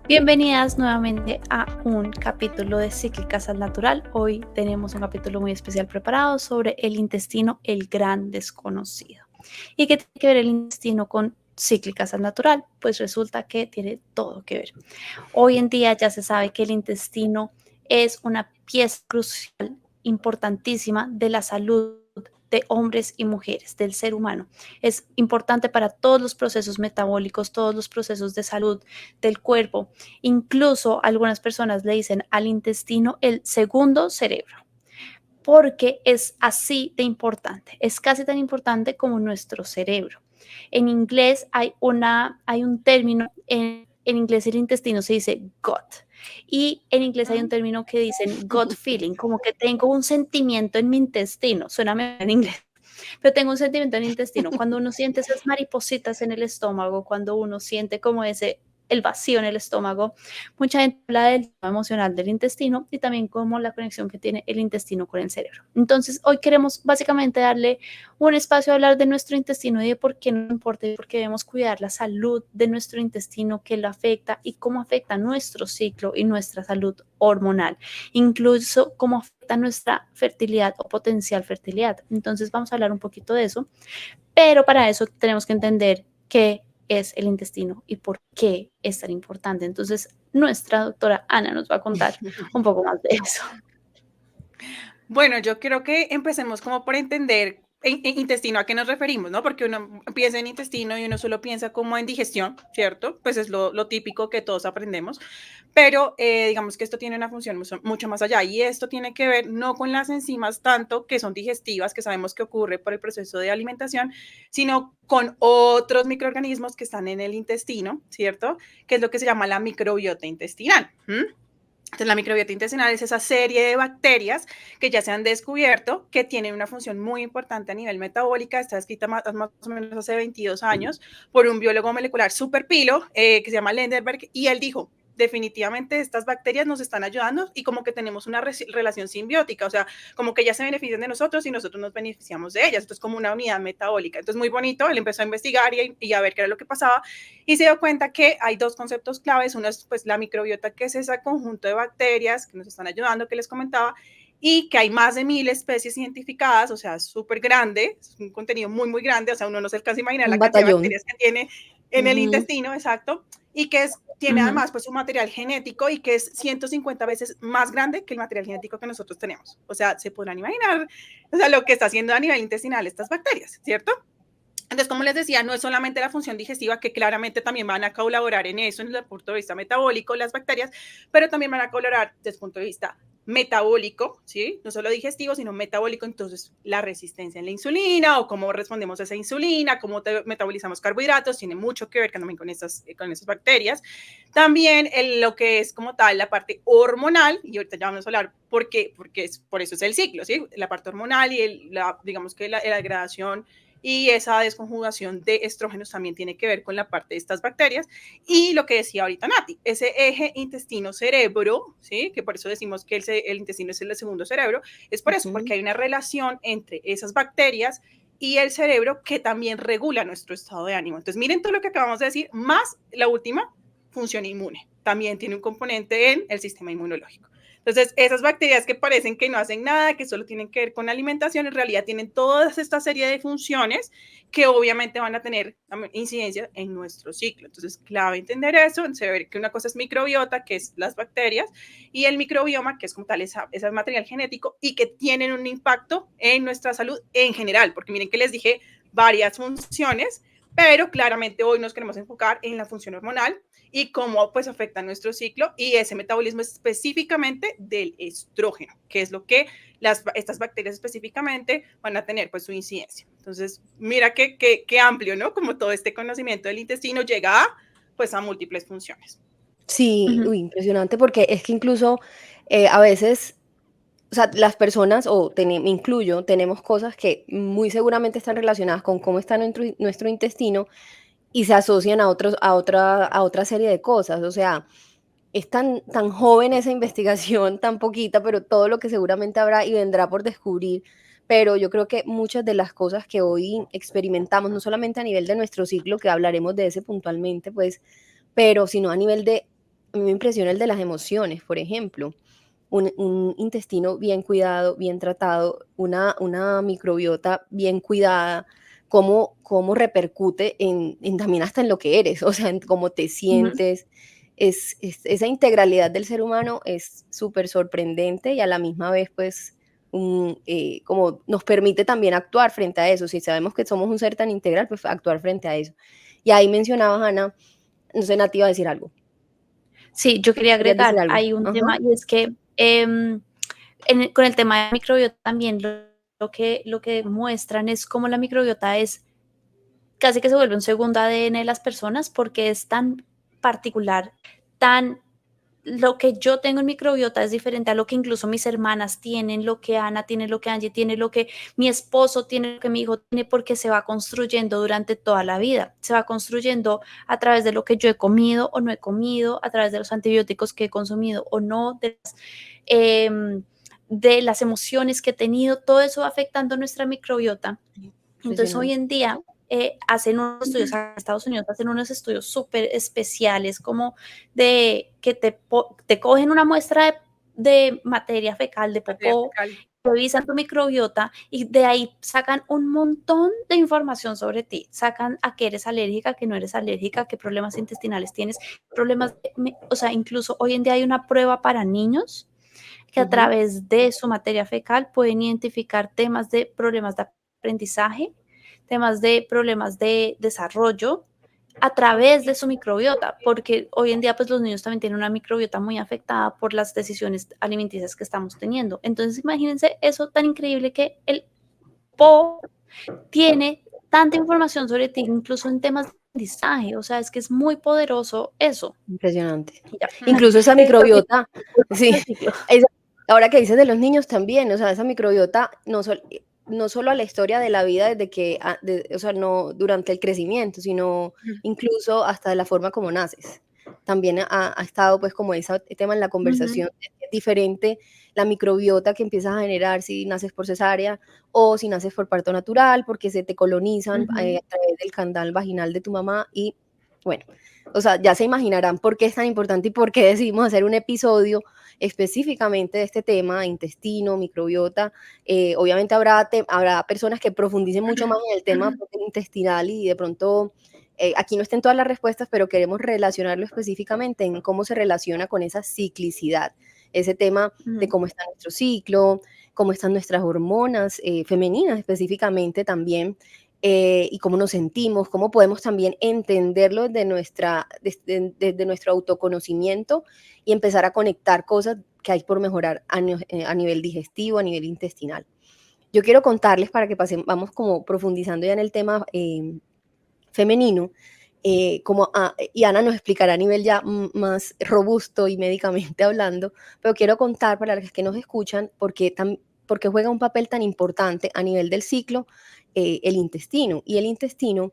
Bienvenidas nuevamente a un capítulo de Cíclicas al Natural. Hoy tenemos un capítulo muy especial preparado sobre el intestino, el gran desconocido. ¿Y qué tiene que ver el intestino con Cíclicas al Natural? Pues resulta que tiene todo que ver. Hoy en día ya se sabe que el intestino es una pieza crucial, importantísima de la salud de hombres y mujeres, del ser humano. Es importante para todos los procesos metabólicos, todos los procesos de salud del cuerpo. Incluso algunas personas le dicen al intestino el segundo cerebro, porque es así de importante, es casi tan importante como nuestro cerebro. En inglés hay un término, en inglés el intestino se dice gut, y en inglés hay un término que dicen gut feeling, como que tengo un sentimiento en mi intestino, suena mejor en inglés, pero tengo un sentimiento en el intestino. Cuando uno siente esas maripositas en el estómago, cuando uno siente como el vacío en el estómago, mucha gente habla del tema emocional del intestino y también como la conexión que tiene el intestino con el cerebro. Entonces, hoy queremos básicamente darle un espacio a hablar de nuestro intestino y de por qué nos importa y por qué debemos cuidar la salud de nuestro intestino, qué lo afecta y cómo afecta nuestro ciclo y nuestra salud hormonal, incluso cómo afecta nuestra fertilidad o potencial fertilidad. Entonces, vamos a hablar un poquito de eso, pero para eso tenemos que entender qué es el intestino y por qué es tan importante. Entonces, nuestra doctora Ana nos va a contar un poco más de eso. Bueno, yo creo que empecemos como por entender en intestino a qué nos referimos, ¿no? Porque uno piensa en intestino y uno solo piensa como en digestión, ¿cierto? Pues es lo típico que todos aprendemos, pero digamos que esto tiene una función mucho más allá y esto tiene que ver no con las enzimas tanto que son digestivas, que sabemos que ocurre por el proceso de alimentación, sino con otros microorganismos que están en el intestino, ¿cierto? Que es lo que se llama la microbiota intestinal. Entonces, la microbiota intestinal es esa serie de bacterias que ya se han descubierto que tienen una función muy importante a nivel metabólica. Está escrita más o menos hace 22 años por un biólogo molecular super pilo que se llama Lenderberg, y él dijo, definitivamente estas bacterias nos están ayudando y como que tenemos una relación simbiótica, o sea, como que ellas se benefician de nosotros y nosotros nos beneficiamos de ellas. Esto es como una unidad metabólica. Entonces, muy bonito. Él empezó a investigar y a ver qué era lo que pasaba y se dio cuenta que hay dos conceptos claves. Uno es pues la microbiota, que es ese conjunto de bacterias que nos están ayudando, que les comentaba, y que hay más de 1000 especies identificadas, o sea, es súper grande, es un contenido muy, muy grande, o sea, uno no se alcanza a imaginar la cantidad de bacterias que tiene en el intestino, exacto, y que tiene además pues un material genético y que es 150 veces más grande que el material genético que nosotros tenemos. O sea, se podrán imaginar, o sea, lo que está haciendo a nivel intestinal estas bacterias, ¿cierto? Entonces, como les decía, no es solamente la función digestiva, que claramente también van a colaborar en eso, desde el punto de vista metabólico, las bacterias, pero también van a colaborar desde el punto de vista metabólico, ¿sí? No solo digestivo, sino metabólico. Entonces, la resistencia en la insulina o cómo respondemos a esa insulina, cómo metabolizamos carbohidratos, tiene mucho que ver también con esas bacterias. También lo que es como tal la parte hormonal, y ahorita ya vamos a hablar porque por eso es el ciclo, ¿sí? La parte hormonal y digamos que la degradación y esa desconjugación de estrógenos también tiene que ver con la parte de estas bacterias. Y lo que decía ahorita Nati, ese eje intestino-cerebro, ¿sí? Que por eso decimos que el intestino es el segundo cerebro, es por eso, porque hay una relación entre esas bacterias y el cerebro que también regula nuestro estado de ánimo. Entonces, miren todo lo que acabamos de decir, más la última función inmune. También tiene un componente en el sistema inmunológico. Entonces, esas bacterias que parecen que no hacen nada, que solo tienen que ver con la alimentación, en realidad tienen toda esta serie de funciones que obviamente van a tener incidencia en nuestro ciclo. Entonces, clave entender eso, saber que una cosa es microbiota, que es las bacterias, y el microbioma, que es como tal ese material genético y que tienen un impacto en nuestra salud en general, porque miren que les dije varias funciones, pero claramente hoy nos queremos enfocar en la función hormonal y cómo pues afecta nuestro ciclo y ese metabolismo específicamente del estrógeno, que es lo que estas bacterias específicamente van a tener pues su incidencia. Entonces, mira qué amplio, ¿no? Como todo este conocimiento del intestino llega pues a múltiples funciones. Sí, impresionante, porque es que incluso a veces, o sea, las personas, me incluyo, tenemos cosas que muy seguramente están relacionadas con cómo está nuestro intestino y se asocian a otra serie de cosas. O sea, es tan joven esa investigación, tan poquita, pero todo lo que seguramente habrá y vendrá por descubrir. Pero yo creo que muchas de las cosas que hoy experimentamos, no solamente a nivel de nuestro ciclo, que hablaremos de ese puntualmente, pues, pero sino a nivel de A mí me impresiona el de las emociones, por ejemplo. Un intestino bien cuidado, bien tratado, una microbiota bien cuidada, cómo repercute también hasta en lo que eres, o sea, en cómo te Ujú. sientes. Esa integralidad del ser humano es súper sorprendente y a la misma vez, pues, como nos permite también actuar frente a eso. Si sabemos que somos un ser tan integral, pues actuar frente a eso. Y ahí mencionabas, Ana, no sé, Nati iba a decir algo. Sí, yo quería ¿Querías decir agregar, algo? hay un Ajá. tema y es que con el tema de microbiota también lo que muestran es cómo la microbiota es casi que se vuelve un segundo ADN de las personas porque es tan particular, tan lo que yo tengo en microbiota es diferente a lo que incluso mis hermanas tienen, lo que Ana tiene, lo que Angie tiene, lo que mi esposo tiene, lo que mi hijo tiene, porque se va construyendo durante toda la vida. Se va construyendo a través de lo que yo he comido o no he comido, a través de los antibióticos que he consumido o no, de las emociones que he tenido. Todo eso va afectando nuestra microbiota. Entonces, hoy Impresionante. en día hacen unos estudios, en Estados Unidos hacen unos estudios súper especiales, como de que te cogen una muestra de materia fecal, de Materia popó, fecal. revisan tu microbiota y de ahí sacan un montón de información sobre ti. Sacan a qué eres alérgica, a qué no eres alérgica, qué problemas intestinales tienes, problemas, o sea, incluso hoy en día hay una prueba para niños que a Ujú. través de su materia fecal pueden identificar temas de problemas de aprendizaje, temas de problemas de desarrollo a través de su microbiota, porque hoy en día pues los niños también tienen una microbiota muy afectada por las decisiones alimenticias que estamos teniendo. Entonces imagínense eso tan increíble que el PO tiene tanta información sobre ti, incluso en temas de aprendizaje, o sea, es que es muy poderoso eso. Impresionante. Y ya, Mm. Incluso esa volvemos microbiota, sí, al ciclo. esa ahora que dices de los niños también, o sea, esa microbiota no solo a la historia de la vida desde que, o sea, no durante el crecimiento, sino incluso hasta de la forma como naces. También ha estado, pues, como ese tema en la Ujú, conversación, es diferente la microbiota que empiezas a generar si naces por cesárea o si naces por parto natural, porque se te colonizan, ujú. a través del canal vaginal de tu mamá y, bueno, o sea, ya se imaginarán por qué es tan importante y por qué decidimos hacer un episodio específicamente de este tema, intestino, microbiota. Obviamente habrá personas que profundicen mucho más en el tema intestinal y de pronto aquí no estén todas las respuestas, pero queremos relacionarlo específicamente en cómo se relaciona con esa ciclicidad, ese tema de Mm, cómo está nuestro ciclo, cómo están nuestras hormonas femeninas específicamente también, y cómo nos sentimos, cómo podemos también entenderlo desde nuestro autoconocimiento y empezar a conectar cosas que hay por mejorar a nivel digestivo, a nivel intestinal. Yo quiero contarles para que vamos como profundizando ya en el tema femenino, y Ana nos explicará a nivel ya más robusto y médicamente hablando, pero quiero contar para las que nos escuchan porque juega un papel tan importante a nivel del ciclo el intestino. Y el intestino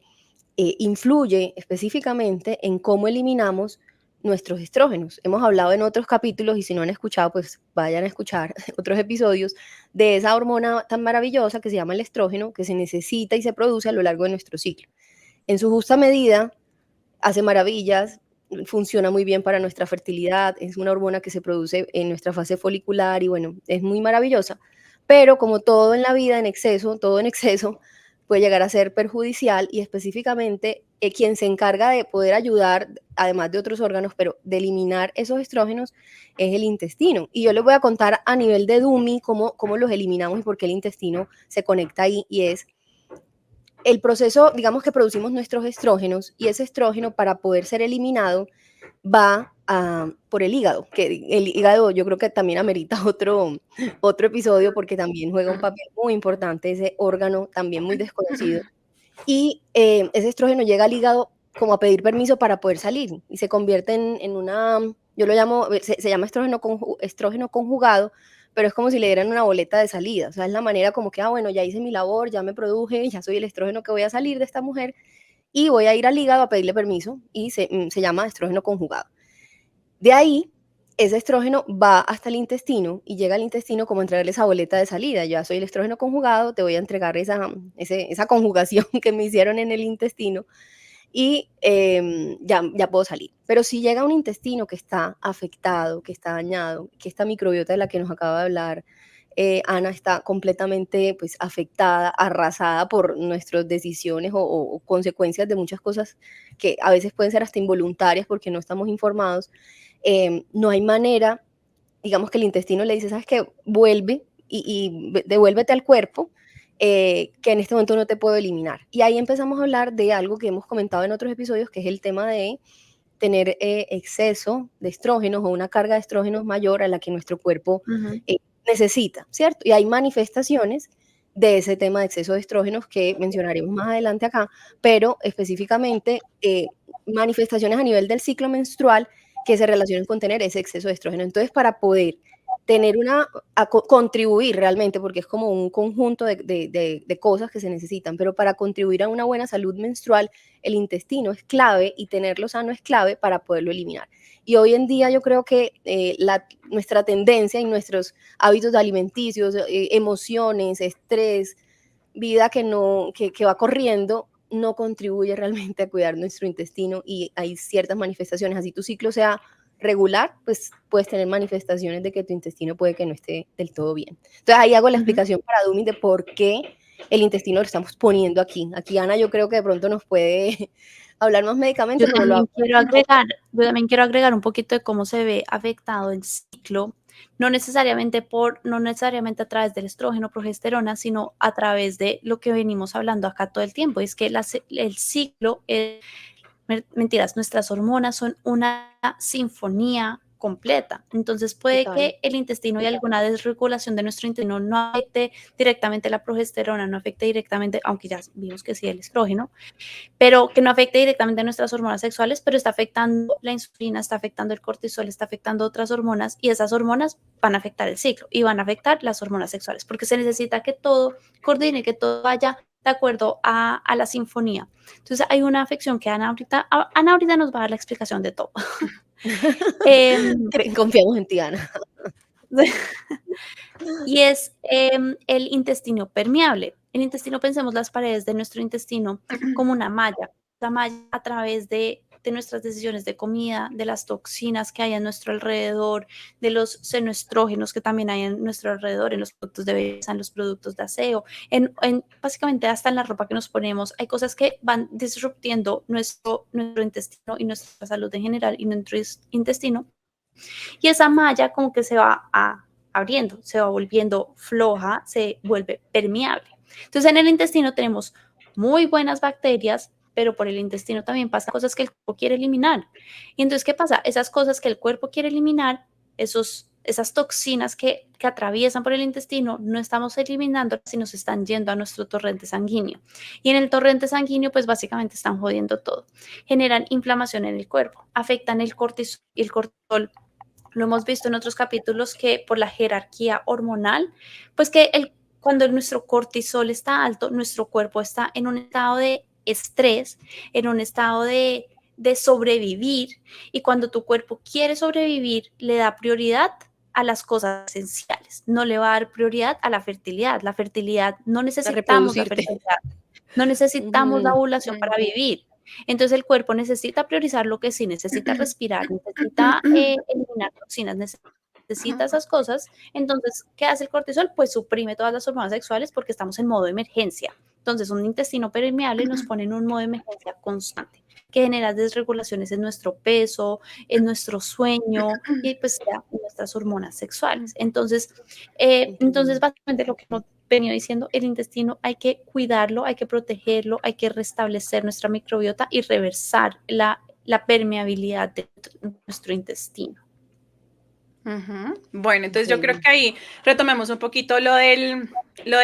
influye específicamente en cómo eliminamos nuestros estrógenos. Hemos hablado en otros capítulos y si no han escuchado, pues vayan a escuchar otros episodios de esa hormona tan maravillosa que se llama el estrógeno, que se necesita y se produce a lo largo de nuestro ciclo. En su justa medida, hace maravillas, funciona muy bien para nuestra fertilidad, es una hormona que se produce en nuestra fase folicular y bueno, es muy maravillosa, pero como todo en la vida en exceso, todo en exceso puede llegar a ser perjudicial y específicamente quien se encarga de poder ayudar, además de otros órganos, pero de eliminar esos estrógenos es el intestino. Y yo les voy a contar a nivel de DUMI cómo los eliminamos y por qué el intestino se conecta ahí y es el proceso, digamos que producimos nuestros estrógenos y ese estrógeno para poder ser eliminado va por el hígado, que el hígado yo creo que también amerita otro episodio porque también juega un papel muy importante, ese órgano también muy desconocido. Y ese estrógeno llega al hígado como a pedir permiso para poder salir y se convierte en una, yo lo llamo, se llama estrógeno conjugado, pero es como si le dieran una boleta de salida, o sea, es la manera como que, bueno, ya hice mi labor, ya me produje, ya soy el estrógeno que voy a salir de esta mujer y voy a ir al hígado a pedirle permiso y se llama estrógeno conjugado. De ahí, ese estrógeno va hasta el intestino y llega al intestino como a entregarle esa boleta de salida. Ya soy el estrógeno conjugado, te voy a entregar esa conjugación que me hicieron en el intestino y ya puedo salir. Pero si llega un intestino que está afectado, que está dañado, que esta microbiota de la que nos acaba de hablar Ana está completamente pues, afectada, arrasada por nuestras decisiones o consecuencias de muchas cosas que a veces pueden ser hasta involuntarias porque no estamos informados, no hay manera, digamos que el intestino le dice, ¿sabes qué? Vuelve y devuélvete al cuerpo, que en este momento no te puedo eliminar. Y ahí empezamos a hablar de algo que hemos comentado en otros episodios, que es el tema de tener exceso de estrógenos o una carga de estrógenos mayor a la que nuestro cuerpo necesita, ¿cierto? Y hay manifestaciones de ese tema de exceso de estrógenos que mencionaremos más adelante acá, pero específicamente manifestaciones a nivel del ciclo menstrual que se relacionan con tener ese exceso de estrógeno. Entonces, para poder tener contribuir realmente, porque es como un conjunto de cosas que se necesitan, pero para contribuir a una buena salud menstrual, el intestino es clave y tenerlo sano es clave para poderlo eliminar. Y hoy en día yo creo que nuestra tendencia y nuestros hábitos alimenticios, emociones, estrés, vida que va corriendo, no contribuye realmente a cuidar nuestro intestino y hay ciertas manifestaciones, así tu ciclo sea regular, pues puedes tener manifestaciones de que tu intestino puede que no esté del todo bien. Entonces ahí hago la explicación para Dumi de por qué el intestino lo estamos poniendo aquí. Aquí Ana yo creo que de pronto nos puede hablar más médicamente, pero yo también quiero agregar un poquito de cómo se ve afectado el ciclo, no necesariamente a través del estrógeno, progesterona, sino a través de lo que venimos hablando acá todo el tiempo, es que el ciclo mentiras, nuestras hormonas son una sinfonía completa. Entonces puede que el intestino y alguna desregulación de nuestro intestino no afecte directamente la progesterona, no afecte directamente, aunque ya vimos que sí el estrógeno, pero que no afecte directamente nuestras hormonas sexuales, pero está afectando la insulina, está afectando el cortisol, está afectando otras hormonas y esas hormonas van a afectar el ciclo y van a afectar las hormonas sexuales, porque se necesita que todo coordine, que todo vaya de acuerdo a la sinfonía. Entonces hay una afección que Ana ahorita nos va a dar la explicación de todo. Confiamos en ti, Ana. Y es el intestino permeable. El intestino, pensemos las paredes de nuestro intestino como una malla. La malla a través de nuestras decisiones de comida, de las toxinas que hay a nuestro alrededor, de los senoestrógenos que también hay en nuestro alrededor, en los productos de belleza, en los productos de aseo, básicamente hasta en la ropa que nos ponemos. Hay cosas que van disruptiendo nuestro intestino y nuestra salud en general y nuestro intestino. Y esa malla como que se va abriendo, se va volviendo floja, se vuelve permeable. Entonces en el intestino tenemos muy buenas bacterias, pero por el intestino también pasan cosas que el cuerpo quiere eliminar. Y entonces, ¿qué pasa? Esas cosas que el cuerpo quiere eliminar, esas toxinas que atraviesan por el intestino, no estamos eliminando, sino se están yendo a nuestro torrente sanguíneo. Y en el torrente sanguíneo, pues básicamente están jodiendo todo. Generan inflamación en el cuerpo, afectan el cortisol y el cortisol. Lo hemos visto en otros capítulos que por la jerarquía hormonal, pues que cuando nuestro cortisol está alto, nuestro cuerpo está en un estado de estrés, en un estado de sobrevivir, y cuando tu cuerpo quiere sobrevivir, le da prioridad a las cosas esenciales, no le va a dar prioridad a la fertilidad. La fertilidad, no necesitamos la fertilidad, no necesitamos la ovulación para vivir. Entonces el cuerpo necesita priorizar lo que sí, necesita respirar, necesita eliminar toxinas, necesita esas cosas. Entonces, ¿qué hace el cortisol? Pues suprime todas las hormonas sexuales porque estamos en modo de emergencia. Entonces, un intestino permeable nos pone en un modo de emergencia constante, que genera desregulaciones en nuestro peso, en nuestro sueño y pues ya en nuestras hormonas sexuales. Entonces básicamente lo que hemos venido diciendo, el intestino hay que cuidarlo, hay que protegerlo, hay que restablecer nuestra microbiota y reversar la permeabilidad de nuestro intestino. Bueno, entonces yo creo que ahí retomemos un poquito lo del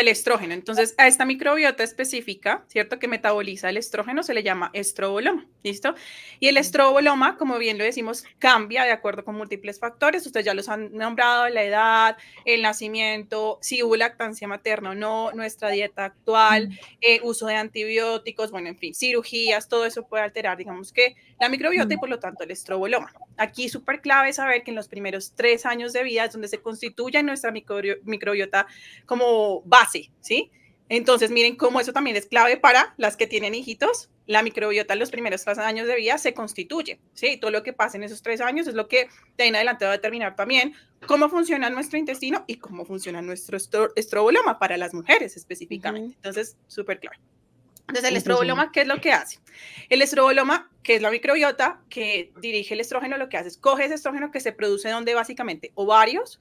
estrógeno. Entonces, a esta microbiota específica, ¿cierto? Que metaboliza el estrógeno, se le llama estroboloma, ¿listo? Y el estroboloma, como bien lo decimos, cambia de acuerdo con múltiples factores. Ustedes ya los han nombrado: la edad, el nacimiento, si hubo lactancia materna o no, nuestra dieta actual, uso de antibióticos, bueno, en fin, cirugías, todo eso puede alterar, digamos que la microbiota y por lo tanto el estroboloma. Aquí súper clave saber que en los primeros 3 años de vida es donde se constituye nuestra microbiota como base, ¿sí? Entonces, miren cómo eso también es clave para las que tienen hijitos. La microbiota en los primeros 3 años de vida se constituye, ¿sí? Todo lo que pasa en esos 3 años es lo que de ahí en adelante va a determinar también cómo funciona nuestro intestino y cómo funciona nuestro estroboloma para las mujeres específicamente. Entonces, súper clave. Entonces, el estroboloma, ¿qué es lo que hace? El estroboloma, que es la microbiota que dirige el estrógeno, lo que hace es coge ese estrógeno que se produce donde básicamente ovarios,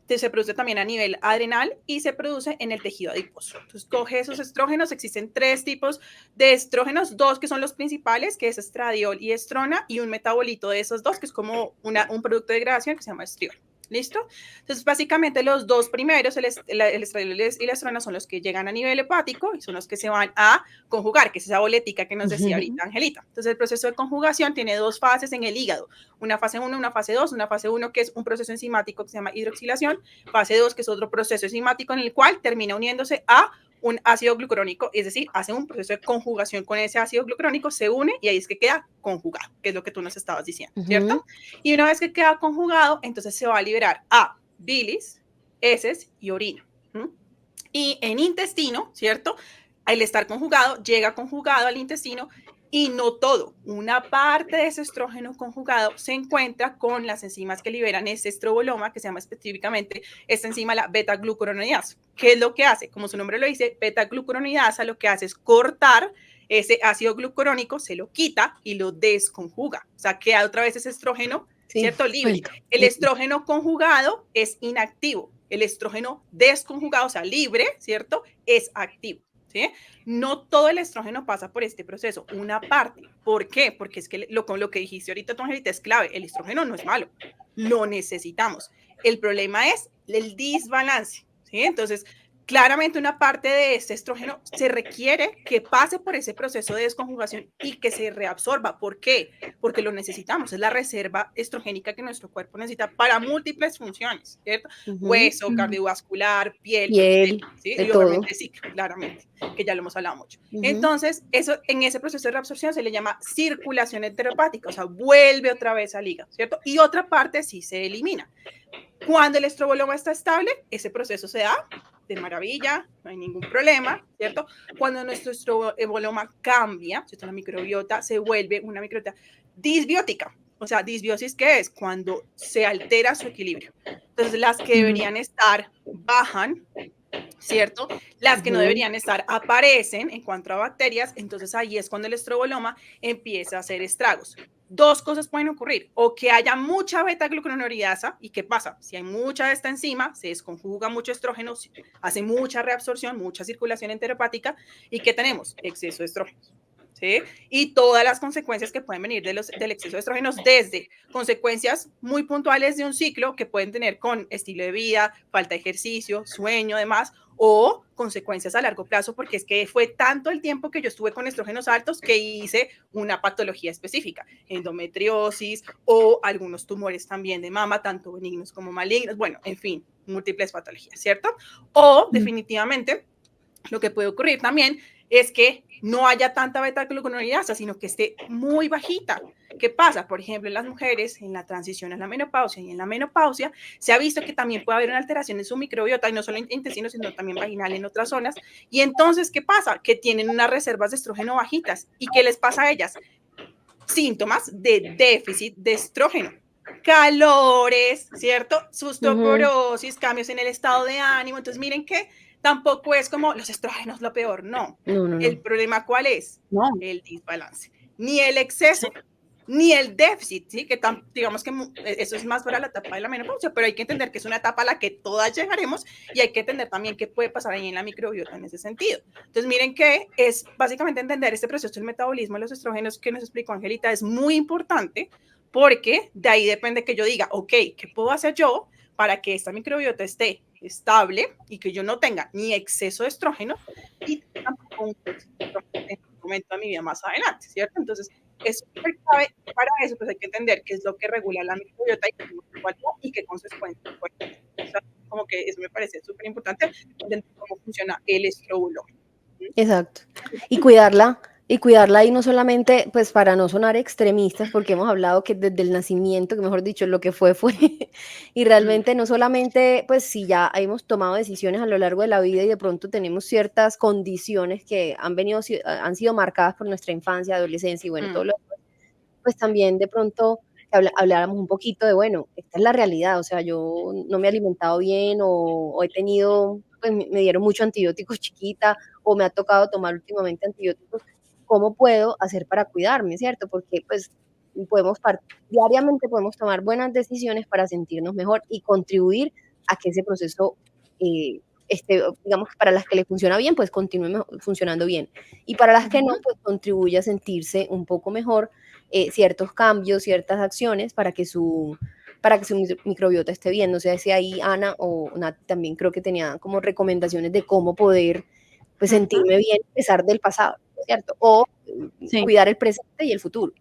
se produce también a nivel adrenal y se produce en el tejido adiposo. Entonces, coge esos estrógenos. Existen 3 tipos de estrógenos, 2 que son los principales, que es estradiol y estrona, y un metabolito de esos 2, que es como un producto de degradación que se llama estriol. ¿Listo? Entonces, básicamente los 2 primeros, el estradiol y la estrona, son los que llegan a nivel hepático y son los que se van a conjugar, que es esa boletica que nos decía ahorita Angelita. Entonces, el proceso de conjugación tiene 2 fases en el hígado, una fase 1, una fase 2, una fase 1 que es un proceso enzimático que se llama hidroxilación, fase 2 que es otro proceso enzimático en el cual termina uniéndose a un ácido glucurónico, es decir, hace un proceso de conjugación con ese ácido glucurónico, se une y ahí es que queda conjugado, que es lo que tú nos estabas diciendo, ¿cierto? Y una vez que queda conjugado, entonces se va a liberar a bilis, heces y orina. Y en intestino, ¿cierto? Al estar conjugado, llega conjugado al intestino y no todo. Una parte de ese estrógeno conjugado se encuentra con las enzimas que liberan ese estroboloma, que se llama específicamente esta enzima, la beta-glucuronidasa. ¿Qué es lo que hace? Como su nombre lo dice, beta-glucuronidasa lo que hace es cortar ese ácido glucurónico, se lo quita y lo desconjuga. O sea, queda otra vez ese estrógeno, ¿cierto? Libre. El estrógeno conjugado es inactivo. El estrógeno desconjugado, o sea, libre, ¿cierto? Es activo. ¿Sí? No todo el estrógeno pasa por este proceso, una parte. ¿Por qué? Porque es que con lo que dijiste ahorita, tu Angelita, es clave. El estrógeno no es malo, lo necesitamos. El problema es el desbalance, ¿sí? Entonces, claramente una parte de este estrógeno se requiere que pase por ese proceso de desconjugación y que se reabsorba. ¿Por qué? Porque lo necesitamos. Es la reserva estrogénica que nuestro cuerpo necesita para múltiples funciones, ¿cierto? Hueso, cardiovascular, piel, ¿sí? Y obviamente sí, claramente, que ya lo hemos hablado mucho. Entonces, eso, en ese proceso de reabsorción se le llama circulación enteropática, o sea, vuelve otra vez al hígado, ¿cierto? Y otra parte sí se elimina. Cuando el estroboloma está estable, ese proceso se da de maravilla, no hay ningún problema, ¿cierto? Cuando nuestro estroboloma cambia, ¿cierto? La microbiota se vuelve una microbiota disbiótica. O sea, disbiosis, ¿qué es? Cuando se altera su equilibrio. Entonces, las que deberían estar bajan, ¿cierto? Las que no deberían estar aparecen en cuanto a bacterias, entonces ahí es cuando el estroboloma empieza a hacer estragos. 2 cosas pueden ocurrir, o que haya mucha beta-glucuronidasa, ¿y qué pasa? Si hay mucha de esta enzima, se desconjuga mucho estrógeno, hace mucha reabsorción, mucha circulación enteropática, ¿y qué tenemos? Exceso de estrógenos. ¿Sí? Y todas las consecuencias que pueden venir del exceso de estrógenos, desde consecuencias muy puntuales de un ciclo que pueden tener con estilo de vida, falta de ejercicio, sueño, demás, o consecuencias a largo plazo, porque es que fue tanto el tiempo que yo estuve con estrógenos altos que hice una patología específica, endometriosis o algunos tumores también de mama, tanto benignos como malignos, bueno, en fin, múltiples patologías, ¿cierto? O definitivamente lo que puede ocurrir también es que no haya tanta beta-glucuronidasa, sino que esté muy bajita. ¿Qué pasa? Por ejemplo, en las mujeres, en la transición a la menopausia y en la menopausia, se ha visto que también puede haber una alteración en su microbiota, y no solo en intestino, sino también vaginal en otras zonas. Y entonces, ¿qué pasa? Que tienen unas reservas de estrógeno bajitas. ¿Y qué les pasa a ellas? Síntomas de déficit de estrógeno. Calores, ¿cierto? Osteoporosis, cambios en el estado de ánimo. Entonces, miren que tampoco es como los estrógenos lo peor, no. El problema, ¿cuál es? El desbalance. Ni el exceso, ni el déficit, ¿sí? Que digamos que eso es más para la etapa de la menopausia, pero hay que entender que es una etapa a la que todas llegaremos y hay que entender también qué puede pasar ahí en la microbiota en ese sentido. Entonces, miren que es básicamente entender este proceso del metabolismo de los estrógenos que nos explicó Angelita, es muy importante, porque de ahí depende que yo diga, ok, ¿qué puedo hacer yo para que esta microbiota esté estable y que yo no tenga ni exceso de estrógeno y tampoco un momento de mi vida más adelante, ¿cierto? Entonces, es súper clave. Para eso, pues hay que entender qué es lo que regula la microbiota y qué consecuencias puede tener. O sea, como que eso me parece súper importante, entender cómo funciona el estroboloma. Exacto. Y cuidarla Y cuidarla ahí no solamente, pues para no sonar extremistas, porque hemos hablado que desde el nacimiento, que mejor dicho, lo que fue, fue, y realmente no solamente, pues si ya hemos tomado decisiones a lo largo de la vida y de pronto tenemos ciertas condiciones que han sido marcadas por nuestra infancia, adolescencia y bueno, todo Mm, lo demás, pues también de pronto que habláramos un poquito de, bueno, esta es la realidad, o sea, yo no me he alimentado bien o he tenido, pues me dieron mucho antibióticos chiquita o me ha tocado tomar últimamente antibióticos. ¿Cómo puedo hacer para cuidarme, cierto? Porque pues diariamente podemos tomar buenas decisiones para sentirnos mejor y contribuir a que ese proceso, digamos, para las que le funciona bien, pues continúe funcionando bien. Y para las que no, ujú. pues contribuye a sentirse un poco mejor, ciertos cambios, ciertas acciones para que su microbiota esté bien. No sé si ahí Ana o Nat también creo que tenía como recomendaciones de cómo poder pues Ujú. sentirme bien a pesar del pasado, ¿cierto? O Sí. cuidar el presente y el futuro.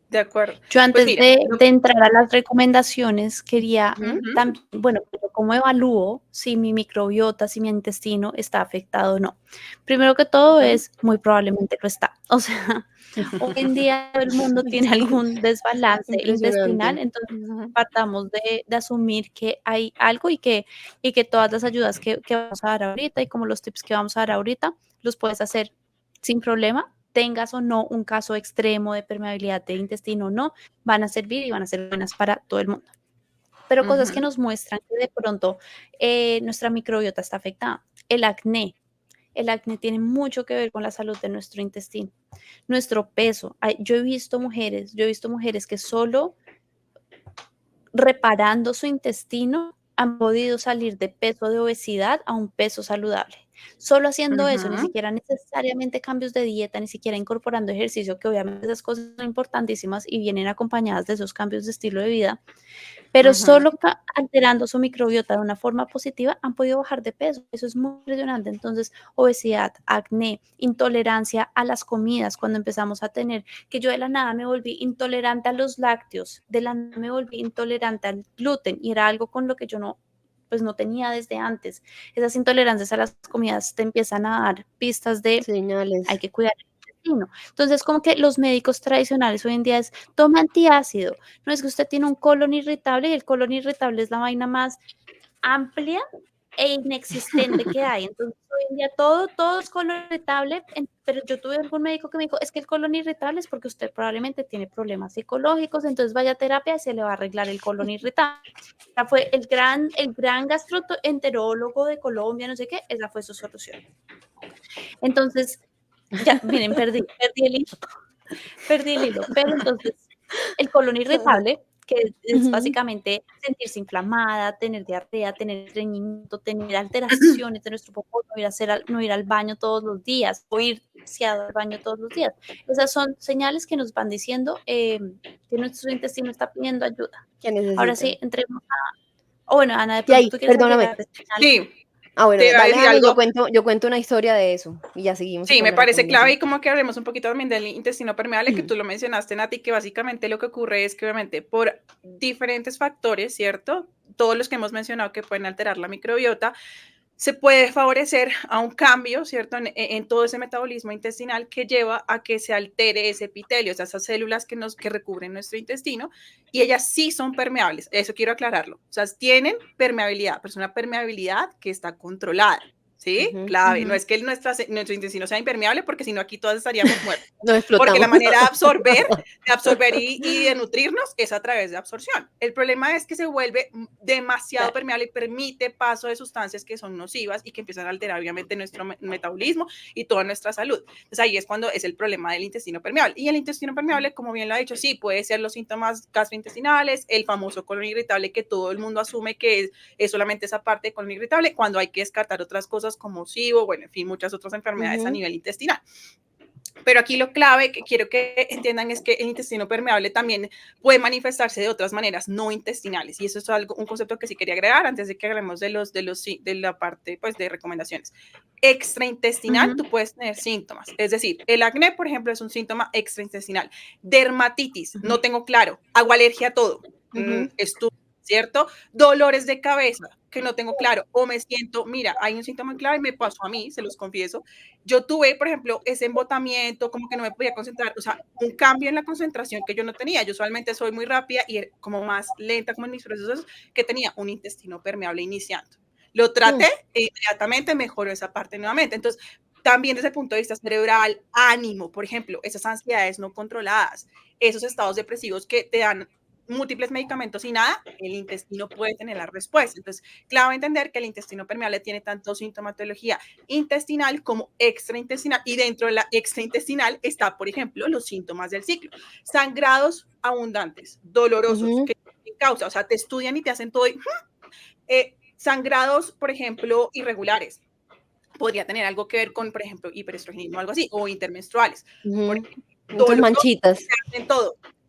De acuerdo. Yo Pues antes mira, de entrar a las recomendaciones quería ujú, también, bueno, pero ¿cómo evalúo si mi microbiota, si mi intestino está afectado o no? Primero que todo ujú, es muy probablemente lo está. O sea, hoy en día todo el mundo tiene Sí, algún desbalance intestinal, impresionante. entonces ujú, partamos de asumir que hay algo y que todas las ayudas que vamos a dar ahorita y como los tips que vamos a dar ahorita los puedes hacer sin problema, tengas o no un caso extremo de permeabilidad de intestino o no, van a servir y van a ser buenas para todo el mundo. Pero cosas que ujú, nos muestran que de pronto nuestra microbiota está afectada. El acné. El acné tiene mucho que ver con la salud de nuestro intestino. Nuestro peso. Yo he visto mujeres que solo reparando su intestino han podido salir de peso de obesidad a un peso saludable. Solo haciendo eso, ni ujú, siquiera necesariamente cambios de dieta, ni siquiera incorporando ejercicio, que obviamente esas cosas son importantísimas y vienen acompañadas de esos cambios de estilo de vida, pero ujú. solo alterando su microbiota de una forma positiva han podido bajar de peso. Eso es muy impresionante. Entonces, obesidad, acné, intolerancia a las comidas, cuando empezamos a tener que yo de la nada me volví intolerante a los lácteos, de la nada me volví intolerante al gluten y era algo con lo que yo no pues no tenía desde antes. Esas intolerancias a las comidas te empiezan a dar pistas de hay Señales. que cuidar el intestino. Entonces, como que los médicos tradicionales hoy en día es, tome antiácido. No es que usted tiene un colon irritable y el colon irritable es la vaina más amplia e inexistente que hay. Entonces, hoy en día todo es colon irritable, pero yo tuve algún médico que me dijo, es que el colon irritable es porque usted probablemente tiene problemas psicológicos, entonces vaya a terapia y se le va a arreglar el colon irritable. O sea, fue el gran gastroenterólogo de Colombia, no sé qué, esa fue su solución. Entonces, ya, miren, perdí el hilo, pero entonces el colon irritable, que es Ujú. básicamente sentirse inflamada, tener diarrea, tener estreñimiento, tener alteraciones de nuestro popó, no ir al baño todos los días, o ir demasiado al baño todos los días. Esas son señales que nos van diciendo que nuestro intestino está pidiendo ayuda. Que Ahora necesitan. sí, entremos a, bueno, Ana, de Y pronto ahí, tú quieres perdóname. agregar señales. Sí, Bueno, te iba a dale decir Ana y algo. yo cuento una historia de eso y ya seguimos Sí, con me las parece clave y recomendaciones. como que hablemos un poquito también del intestino permeable, que tú lo mencionaste, Nati, que básicamente lo que ocurre es que obviamente por diferentes factores, ¿cierto? Todos los que hemos mencionado que pueden alterar la microbiota, se puede favorecer a un cambio, ¿cierto? En todo ese metabolismo intestinal que lleva a que se altere ese epitelio, o sea, esas células que recubren nuestro intestino, y ellas sí son permeables, eso quiero aclararlo. O sea, tienen permeabilidad, pero es una permeabilidad que está controlada. ¿Sí? Ujú. Clave. No Ujú. es que nuestro intestino sea impermeable, porque si no aquí todas estaríamos muertos. Nos Porque la explotamos. manera de absorber y de nutrirnos es a través de absorción. El problema es que se vuelve demasiado Claro. permeable y permite paso de sustancias que son nocivas y que empiezan a alterar obviamente nuestro metabolismo y toda nuestra salud. Entonces ahí es cuando es el problema del intestino permeable. Y el intestino permeable, como bien lo ha dicho, sí, puede ser los síntomas gastrointestinales, el famoso colon irritable que todo el mundo asume que es solamente esa parte de colon irritable, cuando hay que descartar otras cosas como SIBO, bueno, en fin, muchas otras enfermedades a Ujú. nivel intestinal. Pero aquí lo clave que quiero que entiendan es que el intestino permeable también puede manifestarse de otras maneras no intestinales. Y eso es algo, un concepto que sí quería agregar antes de que hablemos de la parte pues, de recomendaciones. Extraintestinal, tú Ujú. puedes tener síntomas. Es decir, el acné, por ejemplo, es un síntoma extraintestinal. Dermatitis, Ujú. no tengo claro. Hago alergia a todo. Ujú. Estuve ¿cierto? Dolores de cabeza, que no tengo claro, o me siento, mira, hay un síntoma clave, me pasó a mí, se los confieso. Yo tuve, por ejemplo, ese embotamiento, como que no me podía concentrar, o sea, un cambio en la concentración que yo no tenía. Yo usualmente soy muy rápida y como más lenta como en mis procesos, que tenía un intestino permeable iniciando. Lo traté e inmediatamente mejoró esa parte nuevamente. Entonces, también desde el punto de vista cerebral, ánimo, por ejemplo, esas ansiedades no controladas, esos estados depresivos que te dan múltiples medicamentos y nada, el intestino puede tener la respuesta. Entonces, clave entender que el intestino permeable tiene tanto sintomatología intestinal como extraintestinal, y dentro de la extraintestinal está, por ejemplo, los síntomas del ciclo. Sangrados abundantes, dolorosos, que sin causa, o sea, te estudian y te hacen todo. Sangrados, por ejemplo, irregulares. Podría tener algo que ver con, por ejemplo, hiperestrogenismo o algo así, o intermenstruales. Por ejemplo, muchas manchitas.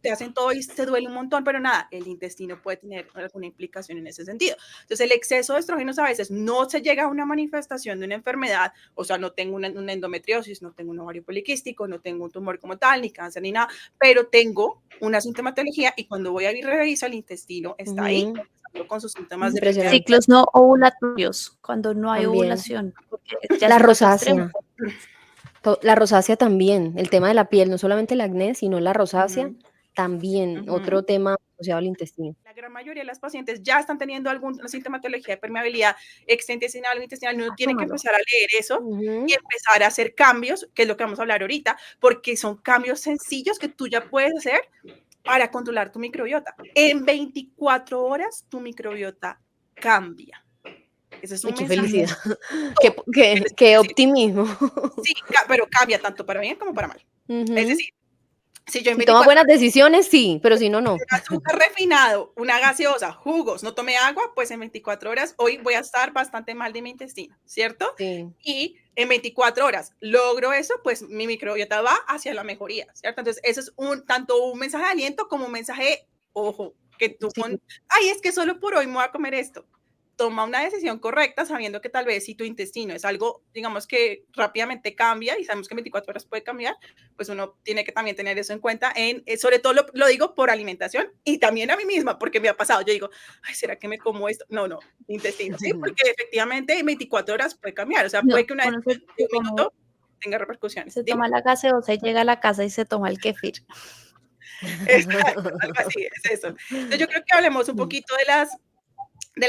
Te hacen todo y te duele un montón, pero nada, el intestino puede tener alguna implicación en ese sentido. Entonces, el exceso de estrógenos a veces no se llega a una manifestación de una enfermedad, o sea, no tengo una endometriosis, no tengo un ovario poliquístico, no tengo un tumor como tal, ni cáncer, ni nada, pero tengo una sintomatología y cuando voy a revisar el intestino está ahí con sus síntomas de ciclos no ovulatorios, cuando no hay También. ovulación. Ya La rosácea. La rosácea también, el tema de la piel, no solamente el acné, sino la rosácea, también, otro tema asociado al intestino. La gran mayoría de las pacientes ya están teniendo alguna sintomatología de permeabilidad extraintestinal o intestinal. Uno tiene que empezar a leer eso y empezar a hacer cambios, que es lo que vamos a hablar ahorita, porque son cambios sencillos que tú ya puedes hacer para controlar tu microbiota. En 24 horas tu microbiota cambia. Ese es un qué mensaje. felicidad, qué optimismo. Sí, pero cambia tanto para bien como para mal. Es decir, si toma buenas decisiones, sí, pero si no, no. Un azúcar refinado, una gaseosa, jugos, no tomé agua, pues en 24 horas hoy voy a estar bastante mal de mi intestino, ¿cierto? Sí. Y en 24 horas logro eso, pues mi microbiota va hacia la mejoría, ¿cierto? Entonces, eso es tanto un mensaje de aliento como un mensaje, ojo, que tú ay, es que solo por hoy me voy a comer esto. Toma una decisión correcta sabiendo que tal vez si tu intestino es algo, digamos, que rápidamente cambia y sabemos que en 24 horas puede cambiar, pues uno tiene que también tener eso en cuenta, sobre todo lo digo por alimentación y también a mí misma, porque me ha pasado, yo digo, ay, ¿será que me como esto? No, intestino, sí, porque efectivamente en 24 horas puede cambiar, o sea, puede que un minuto tenga repercusiones. Se toma la gaseosa y llega a la casa y se toma el kefir. Exacto, algo así, es eso. Entonces yo creo que hablemos un poquito de las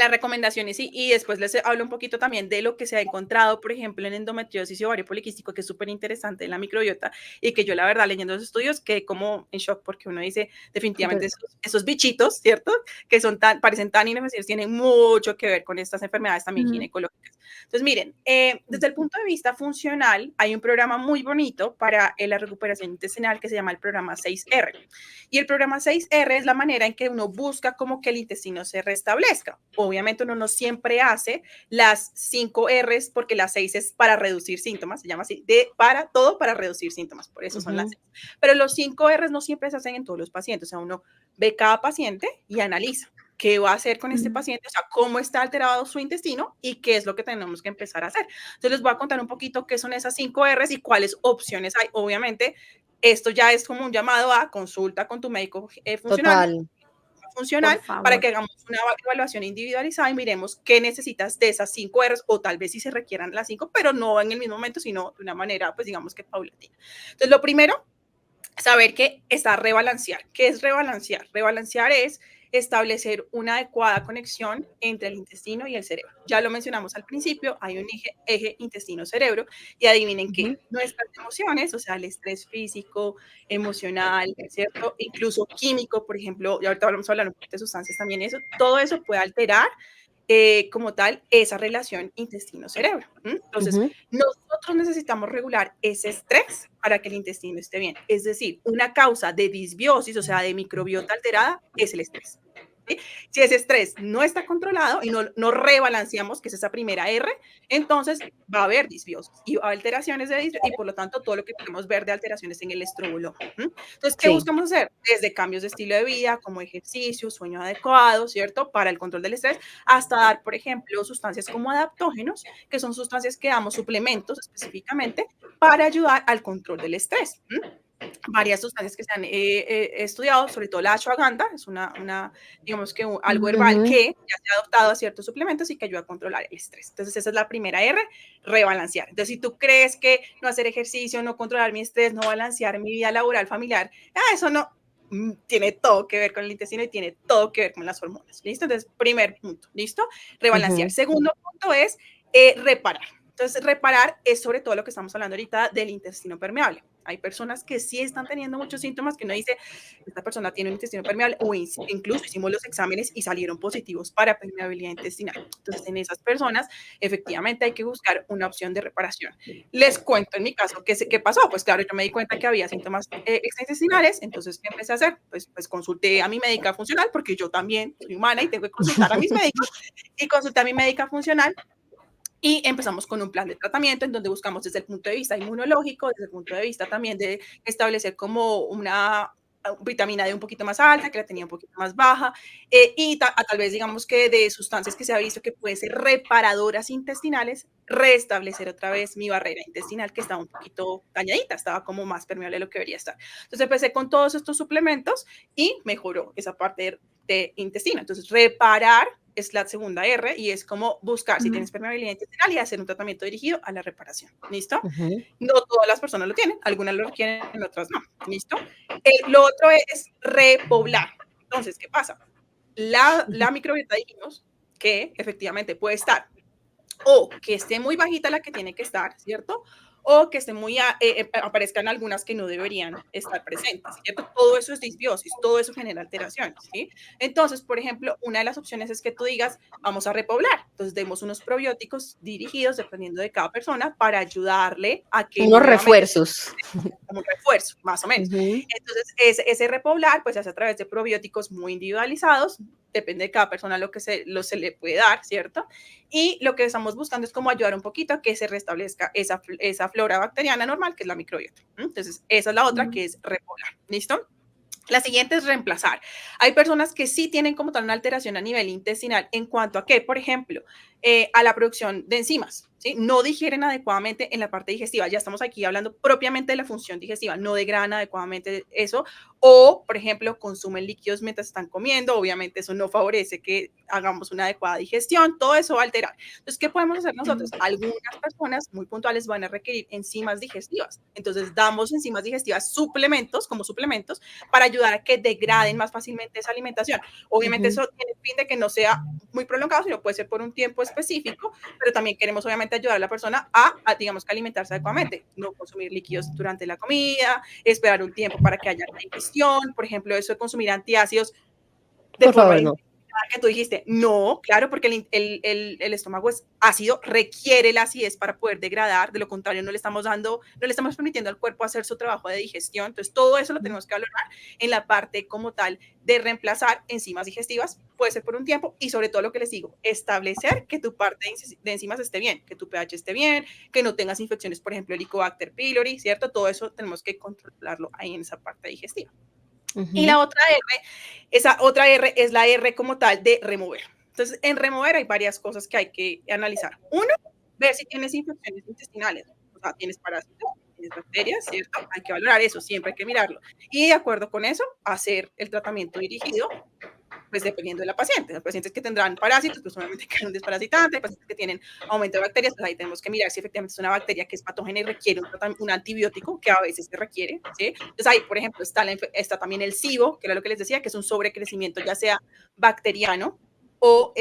recomendaciones y después les hablo un poquito también de lo que se ha encontrado, por ejemplo, en endometriosis y ovario poliquístico, que es súper interesante en la microbiota y que yo la verdad leyendo los estudios quedé como en shock porque uno dice definitivamente esos bichitos, ¿cierto? Que parecen tan inofensivos, tienen mucho que ver con estas enfermedades también ginecológicas. Entonces miren, desde el punto de vista funcional hay un programa muy bonito para la recuperación intestinal que se llama el programa 6R. Y el programa 6R es la manera en que uno busca como que el intestino se restablezca. Obviamente uno no siempre hace las 5 R's porque la 6 es para reducir síntomas, se llama así, todo para reducir síntomas, por eso son las 6. Pero los 5 R's no siempre se hacen en todos los pacientes, o sea, uno ve cada paciente y analiza qué va a hacer con este paciente, o sea, cómo está alterado su intestino y qué es lo que tenemos que empezar a hacer. Entonces les voy a contar un poquito qué son esas 5 R's y cuáles opciones hay. Obviamente, esto ya es como un llamado a consulta con tu médico funcional para que hagamos una evaluación individualizada y miremos qué necesitas de esas 5 R's o tal vez si se requieran las 5, pero no en el mismo momento, sino de una manera, pues digamos que paulatina. Entonces, lo primero, saber que está rebalancear. ¿Qué es rebalancear? Rebalancear es establecer una adecuada conexión entre el intestino y el cerebro. Ya lo mencionamos al principio, hay un eje intestino-cerebro y adivinen que nuestras emociones, o sea, el estrés físico, emocional, ¿cierto? Incluso químico, por ejemplo, y ahorita vamos a hablar un poquito de sustancias también, todo eso puede alterar como tal esa relación intestino-cerebro. Entonces, nosotros necesitamos regular ese estrés para que el intestino esté bien. Es decir, una causa de disbiosis, o sea, de microbiota alterada, es el estrés. ¿Sí? Si ese estrés no está controlado y no rebalanceamos, que es esa primera R, entonces va a haber disbiosis y va a haber alteraciones de disbiosis y por lo tanto todo lo que podemos ver de alteraciones en el estrobuloma. Entonces, ¿qué buscamos hacer? Desde cambios de estilo de vida, como ejercicio, sueño adecuado, ¿cierto? Para el control del estrés, hasta dar, por ejemplo, sustancias como adaptógenos, que son sustancias que damos suplementos específicamente para ayudar al control del estrés. varias sustancias que se han estudiado, sobre todo la ashwagandha, es digamos que algo herbal que ya se ha adoptado a ciertos suplementos y que ayuda a controlar el estrés. Entonces, esa es la primera R, rebalancear. Entonces, si tú crees que no hacer ejercicio, no controlar mi estrés, no balancear mi vida laboral, familiar, eso no, tiene todo que ver con el intestino y tiene todo que ver con las hormonas. ¿Listo? Entonces, primer punto, ¿listo? Rebalancear. Segundo punto es reparar. Entonces, reparar es sobre todo lo que estamos hablando ahorita del intestino permeable. Hay personas que sí están teniendo muchos síntomas que uno dice, esta persona tiene un intestino permeable, o incluso hicimos los exámenes y salieron positivos para permeabilidad intestinal. Entonces, en esas personas, efectivamente hay que buscar una opción de reparación. Les cuento en mi caso qué pasó. Pues claro, yo me di cuenta que había síntomas extraintestinales, entonces, ¿qué empecé a hacer? Pues consulté a mi médica funcional, porque yo también soy humana y tengo que consultar a mis médicos, y consulté a mi médica funcional. Y empezamos con un plan de tratamiento en donde buscamos desde el punto de vista inmunológico, desde el punto de vista también de establecer como una vitamina D un poquito más alta, que la tenía un poquito más baja, y tal vez digamos que de sustancias que se ha visto que pueden ser reparadoras intestinales, restablecer otra vez mi barrera intestinal que estaba un poquito dañadita, estaba como más permeable de lo que debería estar. Entonces empecé con todos estos suplementos y mejoró esa parte de intestino. Entonces reparar es la segunda R y es como buscar si tienes permeabilidad intestinal y hacer un tratamiento dirigido a la reparación. ¿Listo? No todas las personas lo tienen, algunas lo requieren, otras no. ¿Listo? Lo otro es repoblar. Entonces, ¿qué pasa? La microbiota dijimos que efectivamente puede estar o que esté muy bajita la que tiene que estar, ¿cierto? O que esté aparezcan algunas que no deberían estar presentes, ¿cierto? Todo eso es disbiosis, todo eso genera alteraciones, ¿sí? Entonces, por ejemplo, una de las opciones es que tú digas, vamos a repoblar. Entonces, demos unos probióticos dirigidos, dependiendo de cada persona, para ayudarle a que unos refuerzos. Como un refuerzo, más o menos. Entonces, ese repoblar, pues, se hace a través de probióticos muy individualizados, depende de cada persona lo que se le puede dar, ¿cierto? Y lo que estamos buscando es como ayudar un poquito a que se restablezca esa flora bacteriana normal, que es la microbiota. Entonces, esa es la otra, que es repoblar. ¿Listo? La siguiente es reemplazar. Hay personas que sí tienen como tal una alteración a nivel intestinal en cuanto a que, por ejemplo, a la producción de enzimas, ¿sí? No digieren adecuadamente en la parte digestiva. Ya estamos aquí hablando propiamente de la función digestiva, no degradan adecuadamente eso. O, por ejemplo, consumen líquidos mientras están comiendo. Obviamente eso no favorece que hagamos una adecuada digestión. Todo eso va a alterar. Entonces, ¿qué podemos hacer nosotros? Algunas personas muy puntuales van a requerir enzimas digestivas. Entonces, damos enzimas digestivas como suplementos, para ayudar a que degraden más fácilmente esa alimentación. Obviamente eso tiene el fin de que no sea muy prolongado, sino puede ser por un tiempo específico, pero también queremos obviamente ayudar a la persona digamos que alimentarse adecuadamente, no consumir líquidos durante la comida, esperar un tiempo para que haya la digestión, por ejemplo, eso de consumir antiácidos de por forma favor, no. que tú dijiste, no, claro, porque el estómago es ácido, requiere la acidez para poder degradar, de lo contrario no le estamos permitiendo al cuerpo hacer su trabajo de digestión, entonces todo eso lo tenemos que valorar en la parte como tal de reemplazar enzimas digestivas, puede ser por un tiempo, y sobre todo lo que les digo, establecer que tu parte de enzimas esté bien, que tu pH esté bien, que no tengas infecciones, por ejemplo, Helicobacter pylori, ¿cierto? Todo eso tenemos que controlarlo ahí en esa parte digestiva. Y la otra R, esa otra R es la R como tal de remover. Entonces, en remover hay varias cosas que hay que analizar. Uno, ver si tienes infecciones intestinales, o sea, tienes parásitos, tienes bacterias, ¿cierto? Hay que valorar eso, siempre hay que mirarlo. Y de acuerdo con eso, hacer el tratamiento dirigido, pues dependiendo de la paciente. Los pacientes que tendrán parásitos, pues obviamente que un desparasitante, hay pacientes que tienen aumento de bacterias, pues ahí tenemos que mirar si efectivamente es una bacteria que es patógena y requiere un antibiótico, que a veces se requiere, ¿sí? Entonces ahí, por ejemplo, está también el SIBO, que era lo que les decía, que es un sobrecrecimiento ya sea bacteriano o